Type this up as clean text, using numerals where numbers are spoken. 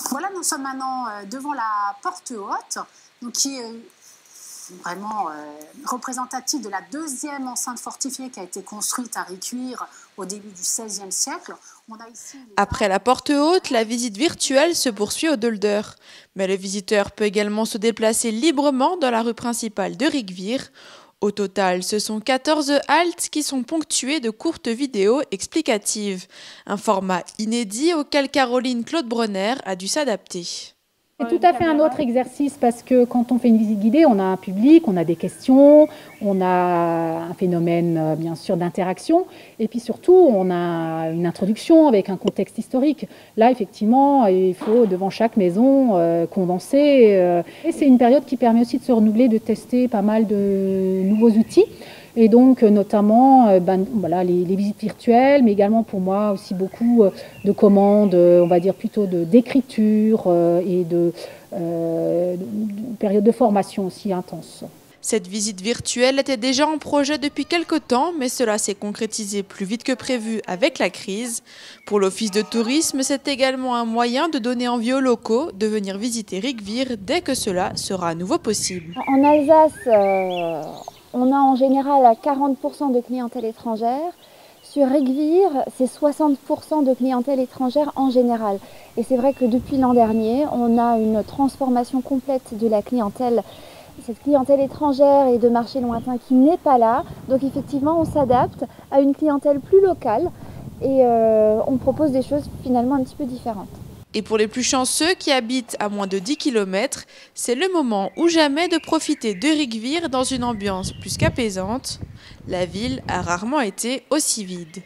Voilà, nous sommes maintenant devant la porte haute, donc qui est vraiment représentative de la deuxième enceinte fortifiée qui a été construite à Ricuire au début du XVIe siècle. On a ici Après la porte haute, la visite virtuelle se poursuit au Dolder. Mais le visiteur peut également se déplacer librement dans la rue principale de Riquewihr. Au total, ce sont 14 haltes qui sont ponctuées de courtes vidéos explicatives. Un format inédit auquel Caroline Claude Bronner a dû s'adapter. C'est tout à fait un autre exercice parce que quand on fait une visite guidée, on a un public, on a des questions, on a un phénomène bien sûr d'interaction et puis surtout on a une introduction avec un contexte historique. Là effectivement il faut devant chaque maison condenser et c'est une période qui permet aussi de se renouveler, de tester pas mal de nouveaux outils. Et donc notamment voilà, les visites virtuelles, mais également pour moi aussi beaucoup de commandes, on va dire plutôt d'écriture et de période de formation aussi intense. Cette visite virtuelle était déjà en projet depuis quelque temps, mais cela s'est concrétisé plus vite que prévu avec la crise. Pour l'Office de tourisme, c'est également un moyen de donner envie aux locaux de venir visiter Riquewihr dès que cela sera à nouveau possible. En Alsace, on a en général à 40% de clientèle étrangère. Sur Riquewihr, c'est 60% de clientèle étrangère en général. Et c'est vrai que depuis l'an dernier, on a une transformation complète de la clientèle. Cette clientèle étrangère et de marché lointain qui n'est pas là. Donc effectivement, on s'adapte à une clientèle plus locale et on propose des choses finalement un petit peu différentes. Et pour les plus chanceux qui habitent à moins de 10 km, c'est le moment ou jamais de profiter de Riquewihr dans une ambiance plus qu'apaisante. La ville a rarement été aussi vide.